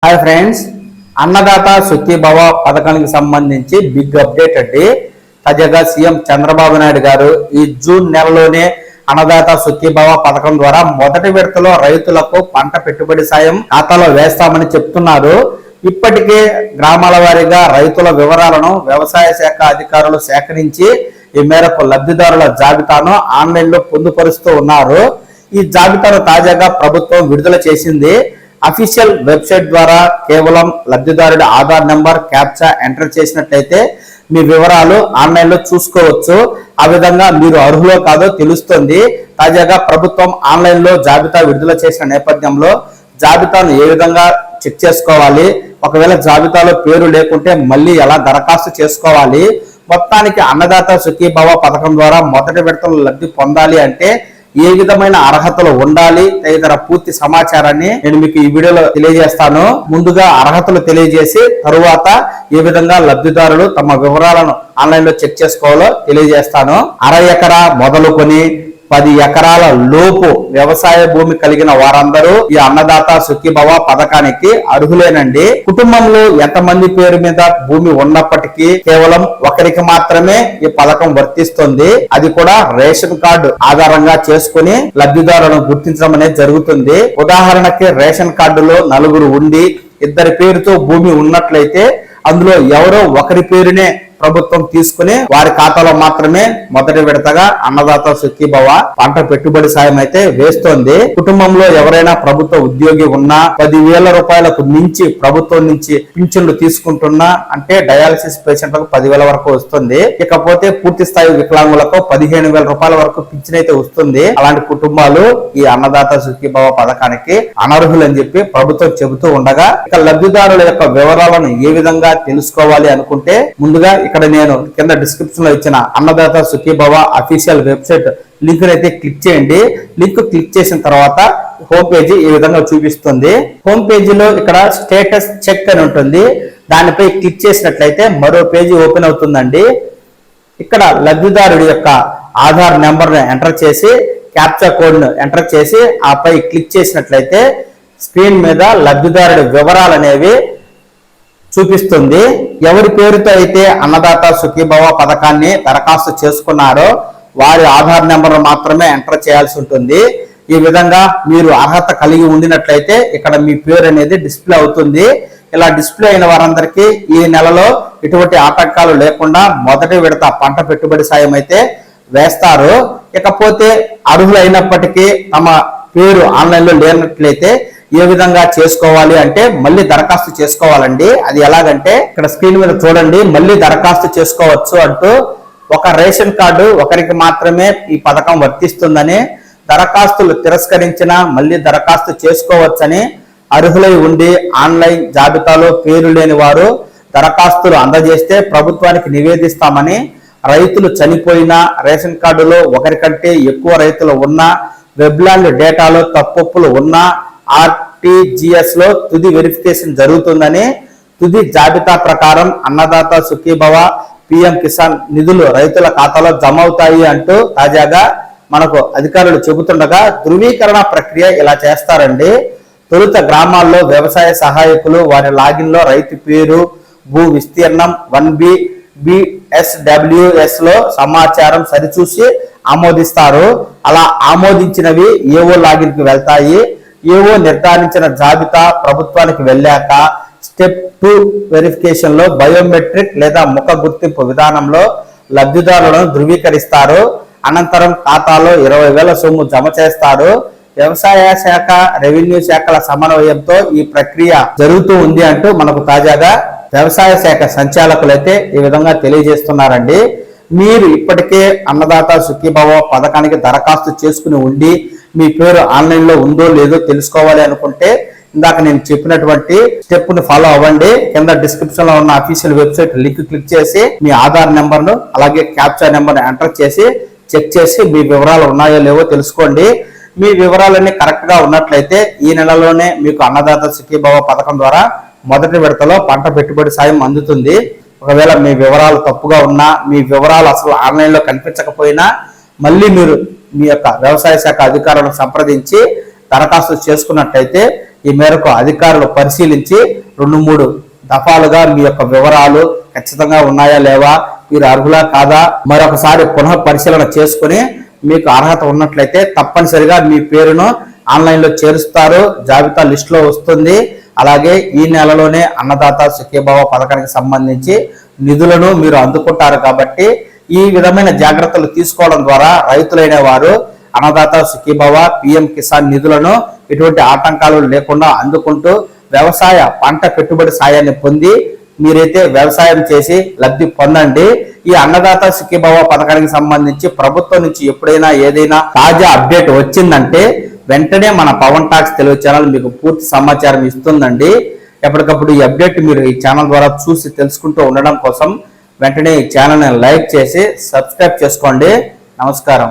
Hi friends, Annadata Sukhibhava పథకానికి సంబంధించి big update అండి. తాజాగా సీఎం చంద్రబాబు నాయుడు గారు ఈ జూన్ నెలలోనే అన్నదాత సుఖీభవ పథకం ద్వారా మొదటి విడతలో రైతులకు పంట పెట్టుబడి సాయం ఖాతాలో వేస్తామని చెప్తున్నారు. ఇప్పటికే గ్రామాల వారీగా రైతుల వివరాలను వ్యవసాయ శాఖ అధికారులు సేకరించి ఈ మేరకు లబ్ధిదారుల జాబితాను ఆన్లైన్ లో పొందుపరుస్తూ ఉన్నారు. ఈ జాబితాను తాజాగా ప్రభుత్వం విడుదల చేసింది. అఫీషియల్ వెబ్సైట్ ద్వారా కేవలం లబ్ధిదారుడి ఆధార్ నెంబర్ క్యాప్చా ఎంటర్ చేసినట్లయితే మీ వివరాలు ఆన్లైన్ లో చూసుకోవచ్చు. ఆ విధంగా మీరు అర్హులో కాదో తెలుస్తుంది. తాజాగా ప్రభుత్వం ఆన్లైన్ లో జాబితా విడుదల చేసిన నేపథ్యంలో జాబితాను ఏ విధంగా చెక్ చేసుకోవాలి, ఒకవేళ జాబితాలో పేరు లేకుంటే మళ్ళీ ఎలా దరఖాస్తు చేసుకోవాలి, మొత్తానికి అన్నదాత సుఖీభవ పథకం ద్వారా మొదటి విడతలో లబ్ధి పొందాలి అంటే ఏ విధమైన అర్హతలు ఉండాలి తదితర పూర్తి సమాచారాన్ని నేను మీకు ఈ వీడియోలో తెలియజేస్తాను. ముందుగా అర్హతలు తెలియజేసి తరువాత ఏ విధంగా లబ్ధిదారులు తమ వివరాలను ఆన్లైన్ లో చెక్ చేసుకోవాలో తెలియజేస్తాను. 1/2 ఎకరా మొదలుకొని 10 ఎకరాల లోపు వ్యవసాయ భూమి కలిగిన వారందరూ ఈ అన్నదాత సుఖీభవ పథకానికి అర్హులేనండి. కుటుంబంలో ఎంతమంది పేరు మీద భూమి ఉన్నప్పటికీ కేవలం ఒకరికి మాత్రమే ఈ పథకం వర్తిస్తుంది. అది కూడా రేషన్ కార్డు ఆధారంగా చేసుకుని లబ్ధిదారులను గుర్తించడం అనేది జరుగుతుంది. ఉదాహరణకి రేషన్ కార్డులో 4 ఉండి 2 పేరుతో భూమి ఉన్నట్లయితే అందులో ఎవరో ఒకరి పేరునే ప్రభుత్వం తీసుకుని వారి ఖాతాలో మాత్రమే మొదటి విడతగా అన్నదాత సుఖీభవ పంట పెట్టుబడి సాయం అయితే వేస్తోంది. కుటుంబంలో ఎవరైనా ప్రభుత్వ ఉద్యోగి ఉన్నా 10,000 రూపాయలకు మించి ప్రభుత్వం నుంచి పింఛన్లు తీసుకుంటున్నా అంటే డయాలసిస్ పేషెంట్లకు 10,000 వరకు వస్తుంది. ఇకపోతే పూర్తి స్థాయి వికలాంగులకు 15,000 రూపాయల వరకు పింఛన్ అయితే వస్తుంది. అలాంటి కుటుంబాలు ఈ అన్నదాత సుఖీభవ పథకానికి అనర్హులని చెప్పి ప్రభుత్వం చెబుతూ ఉండగా, ఇక లబ్ధిదారుల యొక్క వివరాలను ఏ విధంగా తెలుసుకోవాలి అనుకుంటే ముందుగా ఇక్కడ నేను కింద డిస్క్రిప్షన్ లో ఇచ్చిన Annadata Sukhibhava official website link అయితే క్లిక్ చేయండి. లింక్ క్లిక్ చేసిన తర్వాత హోమ్ పేజీ ఈ విధంగా చూపిస్తుంది. హోమ్ పేజీలో ఇక్కడ స్టేటస్ చెక్ అని ఉంటుంది. దానిపై క్లిక్ చేసినట్లయితే మరో పేజీ ఓపెన్ అవుతుందండి. ఇక్కడ లబ్ధిదారుడి యొక్క ఆధార్ నెంబర్ ను ఎంటర్ చేసి క్యాప్చా కోడ్ ను ఎంటర్ చేసి ఆపై క్లిక్ చేసినట్లయితే స్క్రీన్ మీద లబ్ధిదారుడి వివరాలు అనేవి చూపిస్తుంది. ఎవరి పేరుతో అయితే అన్నదాత సుఖీభవ పథకాన్ని దరఖాస్తు చేసుకున్నారో వారి ఆధార్ నెంబర్ మాత్రమే ఎంటర్ చేయాల్సి ఉంటుంది. ఈ విధంగా మీరు అర్హత కలిగి ఉండినట్లయితే ఇక్కడ మీ పేరు అనేది డిస్ప్లే అవుతుంది. ఇలా డిస్ప్లే అయిన వారందరికీ ఈ నెలలో ఎటువంటి ఆటంకాలు లేకుండా మొదటి విడత పంట పెట్టుబడి సాయం అయితే వేస్తారు. ఇకపోతే అర్హులైనప్పటికీ తమ పేరు ఆన్లైన్ లో లేనట్లయితే ఏ విధంగా చేసుకోవాలి అంటే మళ్ళీ దరఖాస్తు చేసుకోవాలండి. అది ఎలాగంటే ఇక్కడ స్క్రీన్ మీద చూడండి, మళ్ళీ దరఖాస్తు చేసుకోవచ్చు అంటూ ఒక రేషన్ కార్డు ఒకరికి మాత్రమే ఈ పథకం వర్తిస్తుందని, దరఖాస్తులు తిరస్కరించినా మళ్ళీ దరఖాస్తు చేసుకోవచ్చని, అర్హులై ఉండి ఆన్లైన్ జాబితాలో పేరు లేని వారు దరఖాస్తులు అందజేస్తే ప్రభుత్వానికి నివేదిస్తామని, రైతులు చనిపోయినా రేషన్ కార్డులో ఒకరికంటే ఎక్కువ రైతులు ఉన్నా, వెబ్లాండ్ డేటాలో తప్పొప్పులు ఉన్నా RTGS లో తుది వెరిఫికేషన్ జరుగుతుందని, తుది జాబితా ప్రకారం అన్నదాత సుఖీభవ PM కిసాన్ నిధులు రైతుల ఖాతాలో జమ అవుతాయి అంటూ తాజాగా మనకు అధికారులు చెబుతుండగా, ధృవీకరణ ప్రక్రియ ఇలా చేస్తారండి. తొలుత గ్రామాల్లో వ్యవసాయ సహాయకులు వారి లాగిన్ లో రైతు పేరు, భూ విస్తీర్ణం 1B BSWS లో సమాచారం సరిచూసి ఆమోదిస్తారు. అలా ఆమోదించినవి ఏవో లాగిన్ కి వెళ్తాయి. ఏవో నిర్ధారించిన జాబితా ప్రభుత్వానికి వెళ్ళాక స్టెప్ 2 వెరిఫికేషన్ లో బయోమెట్రిక్ లేదా ముఖ గుర్తింపు విధానంలో లబ్ధిదారులను ధృవీకరిస్తారు. అనంతరం ఖాతాలో 20,000 సొమ్ము జమ చేస్తారు. వ్యవసాయ శాఖ, రెవెన్యూ శాఖల సమన్వయంతో ఈ ప్రక్రియ జరుగుతూ ఉంది అంటూ మనకు తాజాగా వ్యవసాయ శాఖ సంచాలకులైతే ఈ విధంగా తెలియజేస్తున్నారండి. మీరు ఇప్పటికే అన్నదాత సుఖీభవ పథకానికి దరఖాస్తు చేసుకుని ఉండి మీ పేరు ఆన్లైన్ లో ఉందో లేదో తెలుసుకోవాలి అనుకుంటే ఇందాక నేను చెప్పినటువంటి స్టెప్ ను ఫాలో అవ్వండి. కింద డిస్క్రిప్షన్ లో ఉన్న అఫీషియల్ వెబ్సైట్ లింక్ క్లిక్ చేసి మీ ఆధార్ నెంబర్ ను అలాగే క్యాప్చా నెంబర్ ను ఎంటర్ చేసి చెక్ చేసి మీ వివరాలు ఉన్నాయో లేవో తెలుసుకోండి. మీ వివరాలన్నీ కరెక్ట్ గా ఉన్నట్లయితే ఈ నెలలోనే మీకు అన్నదాత సుఖీభవ పథకం ద్వారా మొదటి విడతలో పంట పెట్టుబడి సాయం అందుతుంది. ఒకవేళ మీ వివరాలు తప్పుగా ఉన్నా, మీ వివరాలు అసలు ఆన్లైన్ లో కనిపించకపోయినా మళ్ళీ మీరు మీ యొక్క వ్యవసాయ శాఖ అధికారులను సంప్రదించి దరఖాస్తు చేసుకున్నట్లయితే ఈ మేరకు అధికారులు పరిశీలించి 2-3 దఫాలుగా మీ యొక్క వివరాలు ఖచ్చితంగా ఉన్నాయా లేవా, మీరు అర్హులా కాదా మరొకసారి పునః పరిశీలన చేసుకుని మీకు అర్హత ఉన్నట్లయితే తప్పనిసరిగా మీ పేరును ఆన్లైన్ లో చేరుస్తారు, జాబితా లిస్ట్ లో వస్తుంది. అలాగే ఈ నెలలోనే అన్నదాత సుఖీభవ పథకానికి సంబంధించి నిధులను మీరు అందుకుంటారు. కాబట్టి ఈ విధమైన జాగ్రత్తలు తీసుకోవడం ద్వారా రైతులైన వారు అన్నదాత సుఖీభవ, పిఎం కిసాన్ నిధులను ఎటువంటి ఆటంకాలు లేకుండా అందుకుంటూ వ్యవసాయ పంట పెట్టుబడి సాయాన్ని పొంది మీరైతే వ్యవసాయం చేసి లబ్ధి పొందండి. ఈ అన్నదాత సుఖీభవ పథకానికి సంబంధించి ప్రభుత్వం నుంచి ఎప్పుడైనా ఏదైనా తాజా అప్డేట్ వచ్చిందంటే వెంటనే మన పవన్ టాక్స్ తెలుగు ఛానల్ మీకు పూర్తి సమాచారం ఇస్తుందండి. ఎప్పటికప్పుడు ఈ అప్డేట్ మీరు ఈ ఛానల్ ద్వారా చూసి తెలుసుకుంటూ ఉండడం కోసం వెంటనే ఈ ఛానల్ని లైక్ చేసి సబ్స్క్రైబ్ చేసుకోండి. నమస్కారం.